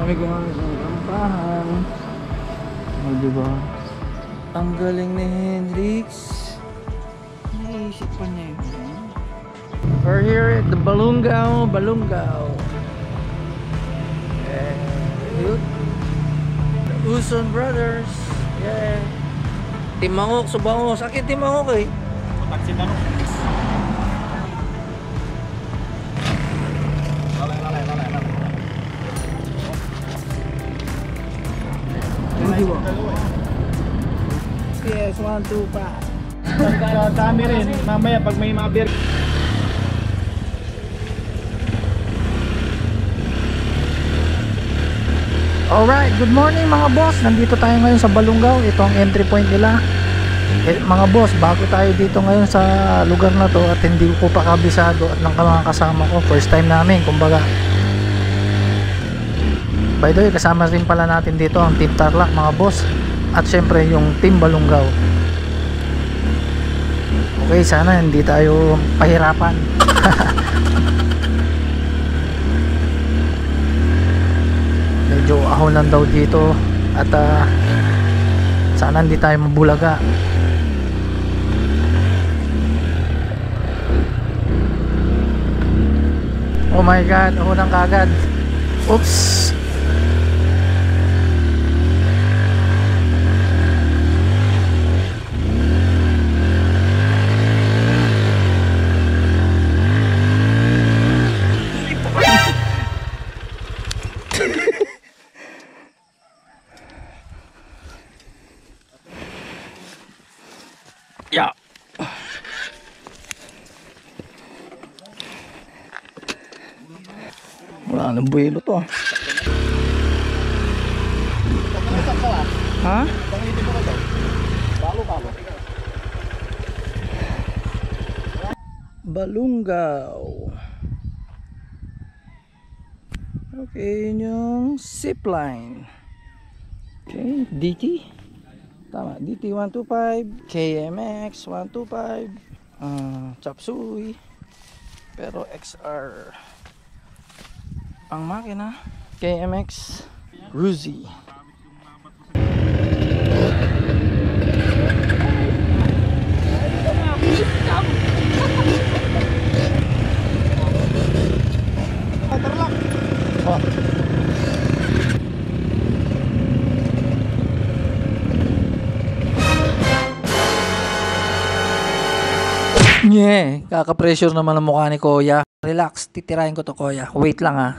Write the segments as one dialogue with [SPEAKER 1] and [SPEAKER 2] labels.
[SPEAKER 1] Marami guys ang kampahan. O diba? Ang galing ni Hendrix. Naisip pa niya yun. We're here at the Balungao. Yun. The Uson Brothers. Yeah. Timangok, subangos. Sakit timangok eh.
[SPEAKER 2] Taksin na no?
[SPEAKER 1] Yes, 1, 2, 5.
[SPEAKER 2] Dami rin. Mamaya pag may mga beer.
[SPEAKER 1] Alright, good morning mga boss. Nandito tayo ngayon sa Balungao. Ito ang entry point nila. Mga boss, bago tayo dito ngayon sa lugar na to at hindi ko pa kabisado at ng mga kasama ko. First time namin, kumbaga. By the way, kasama rin pala natin dito ang Team Tarlac mga boss. At syempre yung Team Balungao. Okay, sana hindi tayo pahirapan. Medyo ahonan daw dito at sana hindi tayo mabulaga. Oh my god, ahonang kagad. Oops. Yeah. Wala nang buwelo to. Ha? Balungao. Okay, yun yung zipline. Okay, DT. Tama, DT 125, KMX 125, chop suey, pero XR ang makina, KMX Ruzi. Oh. Kaka-pressure naman ang mukha ni Kuya. Relax, titirahin ko to Kuya. Wait lang ha.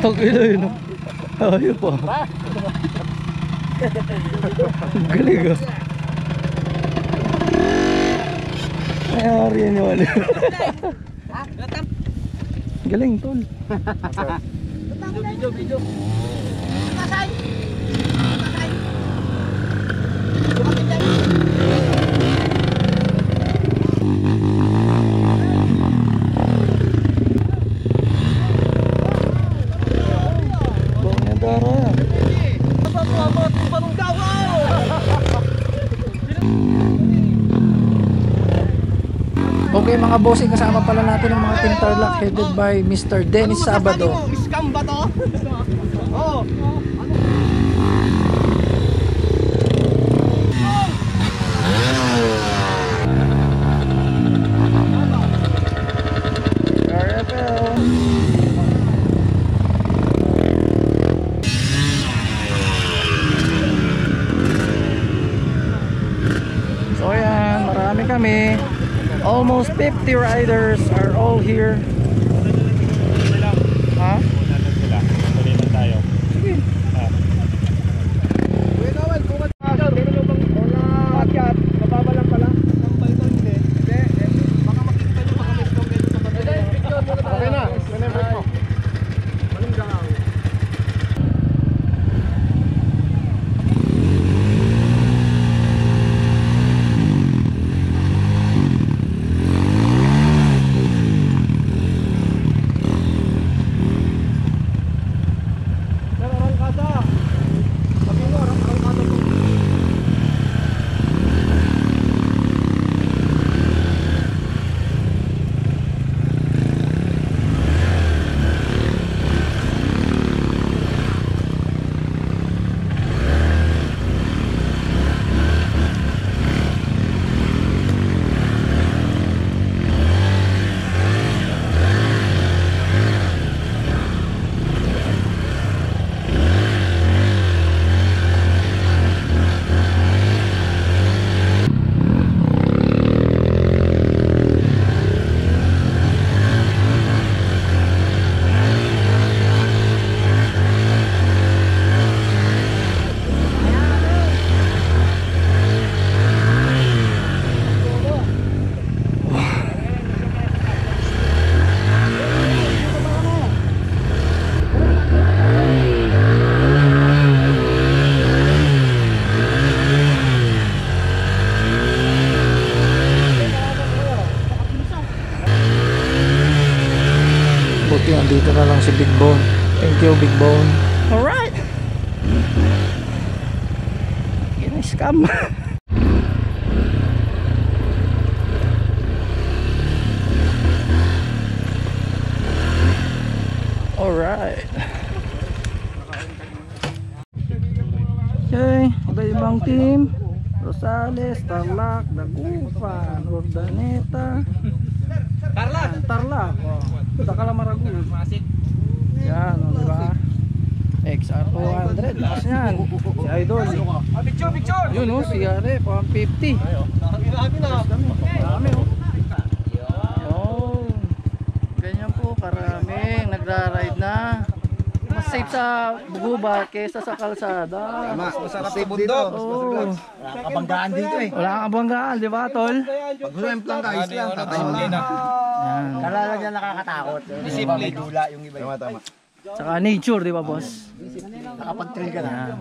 [SPEAKER 1] Tagila yun. Ayaw pa. Galing ah. Ayari yan yung ano. Galing tol. Video. Kasay. Okay mga bossing, kasama pala natin ang mga Team Tarlac headed by Mr. Dennis Sabado.
[SPEAKER 2] Scam ba to? Oo.
[SPEAKER 1] So yan, marami kami. Almost 50 riders are all here. Ha?
[SPEAKER 2] Una lang sila. Tuloy lang tayo.
[SPEAKER 1] Sige.
[SPEAKER 2] Mababa lang pala. Baka makikita nyo baka may snow dito sa kanila. Okay na. Remember mo. Malunggang.
[SPEAKER 1] Buti andito na lang si Big Bone. Thank you, Big Bone. Alright. Gina-scam. Alright. Okay, iba-ibang team. Rosales, Tarlac, Dagupan, Urdaneta, Tarlac, oh. Calamaragoon. Yan, o, diba? XR200, lakas yan. Si Idol.
[SPEAKER 2] Picture!
[SPEAKER 1] Yun o, si Yare, 150. Marami o. Yun. Ganyan po, karaming nagra-ride na. Mas safe sa Buguba kesa sa kalsada.
[SPEAKER 2] Masarap sa bundok.
[SPEAKER 1] Oo.
[SPEAKER 2] Wala kabanggaan dito eh.
[SPEAKER 1] Wala kang kabanggaan, di ba, Tol?
[SPEAKER 2] Pag huwem lang guys lang.
[SPEAKER 1] Yan.
[SPEAKER 2] Talaga nakakatakot. Disipline. Dula yung iba. Tama.
[SPEAKER 1] Tsaka nature, di ba, boss?
[SPEAKER 2] Nakapag-trail ka na.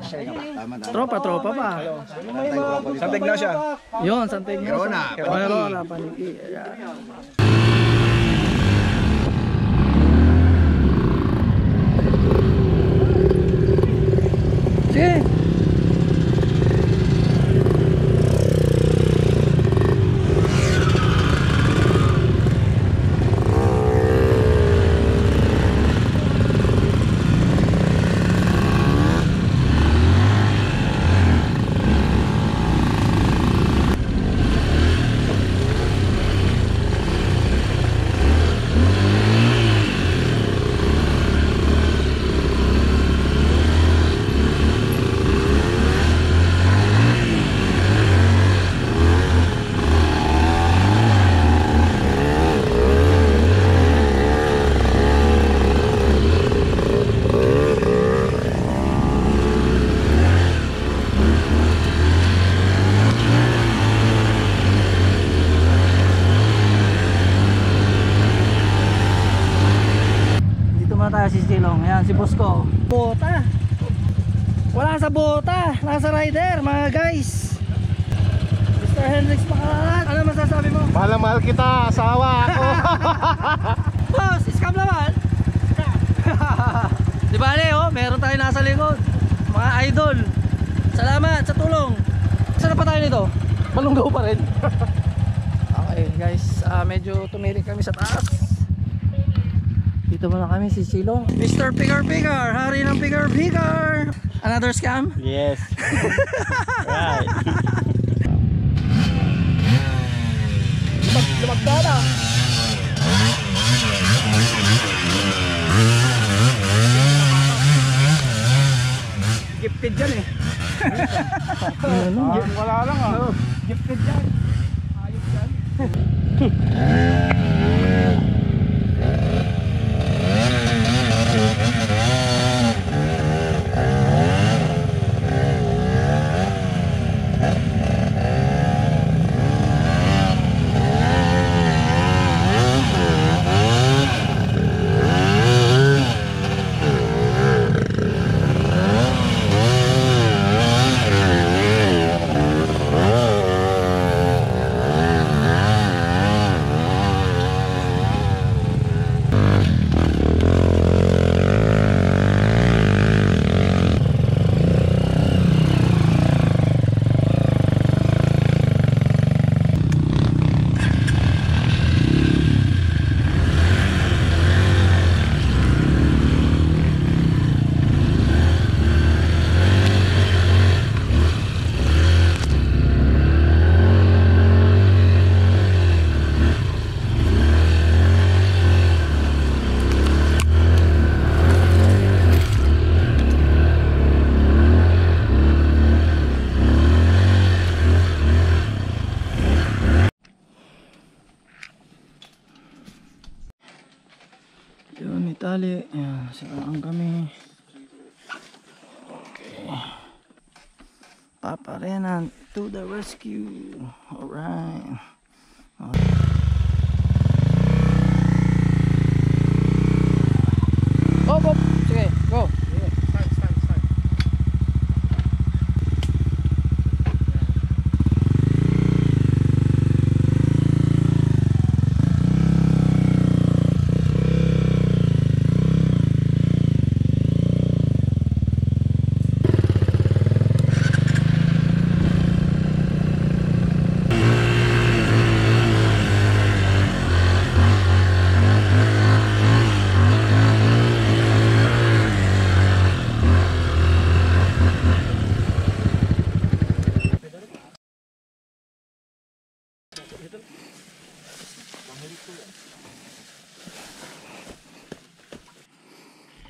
[SPEAKER 2] Tama.
[SPEAKER 1] Tropa pa.
[SPEAKER 2] Santig na siya.
[SPEAKER 1] Yun, Santig na.
[SPEAKER 2] Corona.
[SPEAKER 1] Corona, Paniki. Ayan. Sige. Si Silong, yan si boss ko. Bota. Wala sa bota, nasa rider mga guys. Mr. Hendrix Pakalat, ano masasabi mo?
[SPEAKER 2] Mahal kita, asawa ako.
[SPEAKER 1] Boss, scam naman. Di ba oh, meron tayo nasa likod. Mga idol. Salamat sa tulong. Saan pa tayo nito? Balunggaw pa rin. Okay guys, medyo tumirik kami sa taas. Dito muna kami si Silong. Mr. Pigar, hari ng Pigar. Another scam?
[SPEAKER 2] Yes. Right. Lumagdala. Gifted yan eh.
[SPEAKER 1] Ano?
[SPEAKER 2] Wala lang ah. Gifted yan. Ayos yan.
[SPEAKER 1] Yun, itali. Ayan, siraan kami. Okay. Papa Renan to the rescue. Alright. Op, op. Sige, go.
[SPEAKER 2] Start.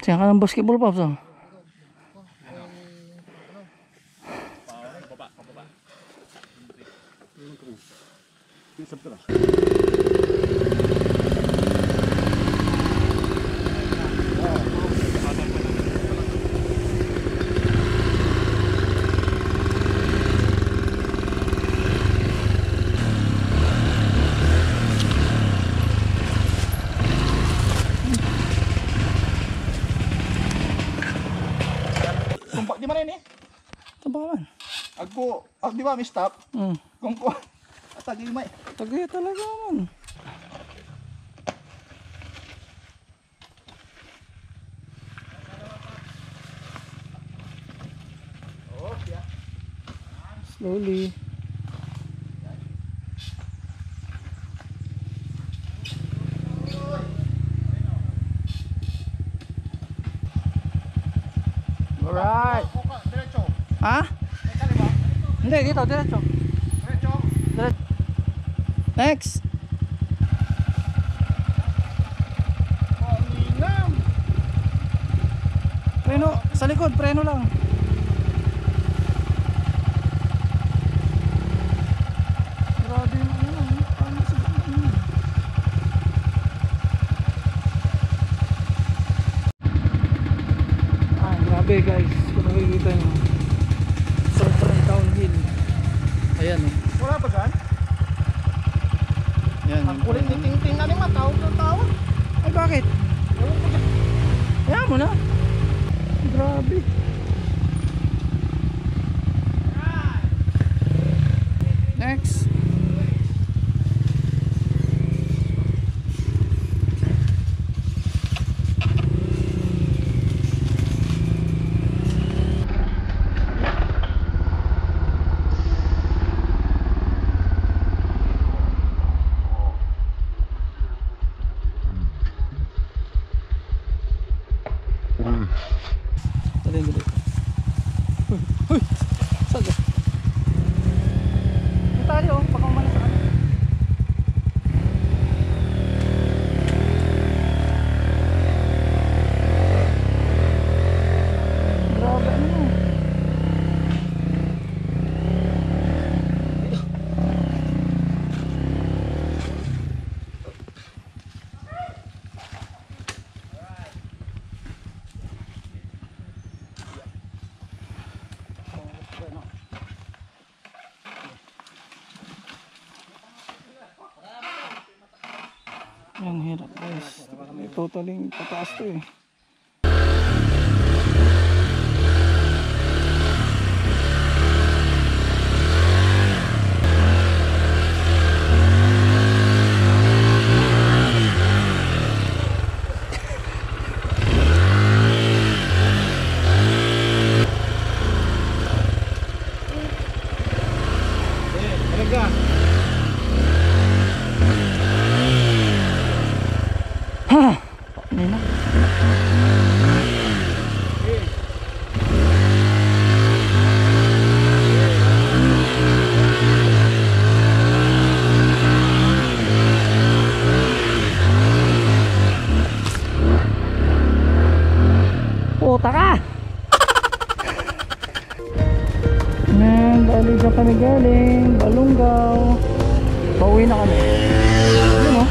[SPEAKER 1] Siya ka ng basketball, Pops, oh.
[SPEAKER 2] Kumpak di mana ini?
[SPEAKER 1] Tabangan.
[SPEAKER 2] Aku di ba may stop? Kung ko atagi may.
[SPEAKER 1] Tagay talaga man.
[SPEAKER 2] Oh, ya.
[SPEAKER 1] Slowly. Alright.
[SPEAKER 2] Diretso.
[SPEAKER 1] Ha?
[SPEAKER 2] May kaliwa.
[SPEAKER 1] Hindi, dito, diretso.
[SPEAKER 2] Diretso.
[SPEAKER 1] Diretso. Next.
[SPEAKER 2] Paninam.
[SPEAKER 1] Preno, sa likod, preno lang. Grabe yung ano, paano sa ano. Ah, grabe guys, kung nakikita nyo. Sobrang downhill. Ayan eh.
[SPEAKER 2] Wala ba dyan?
[SPEAKER 1] Yan.
[SPEAKER 2] Ang kulit ni Ting na ni matawag ng tawag.
[SPEAKER 1] Ay bakit?
[SPEAKER 2] Ewan ko dyan.
[SPEAKER 1] Ayan mo na. Grabe. Next. Dali. Uy! Saga. Ito tayo. Yan, hirap guys. Totaling pataas to eh. Ini na. Puta ka! Yan, bali dyan kami galing. Balunggaw. Pauwi na kami. Yun o.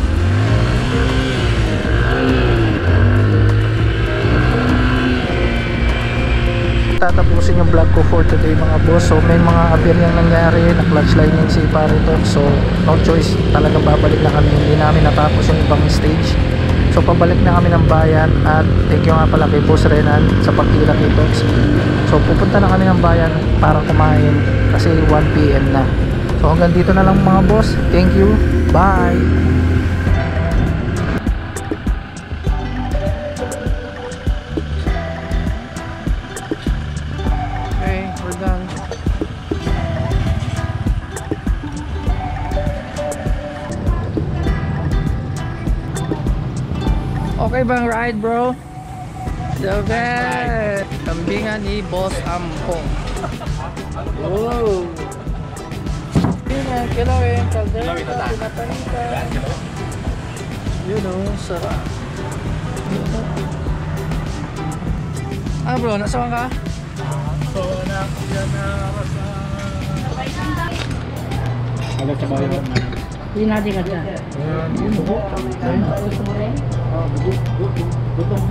[SPEAKER 1] Tatapusin yung vlog ko for today mga boss. So may mga aberyang nangyari, na clutch lining si Pariton, so no choice, talagang babalik na kami. Hindi namin natapos yung ibang stage, so pabalik na kami ng bayan. At thank you nga pala kay Boss Renan sa pagkila nito. So pupunta na kami ng bayan para kumain kasi 1 PM na. So hanggang dito na lang mga boss. Thank you, bye. Okay bang ride bro? The best! Kambingan ni Boss Ampo. Wow! Kambingan, kilawin, kaldera, pinapanitan. Yun o, sarap. Ah bro, nasaan ka? So, yan na sa... Agad sa bayan.
[SPEAKER 3] Hindi natin ka dyan.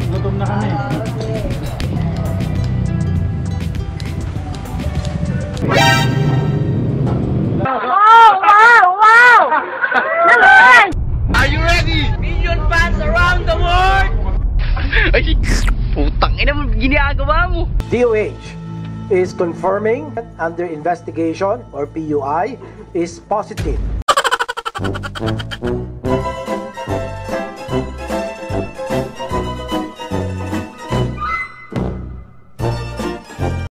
[SPEAKER 2] Gutom na kami.
[SPEAKER 3] Wow! Naman!
[SPEAKER 4] Are you ready? Million fans around the world! Ay, putang ina mo, ginagawa mo.
[SPEAKER 5] DOH is confirming under investigation or PUI is positive.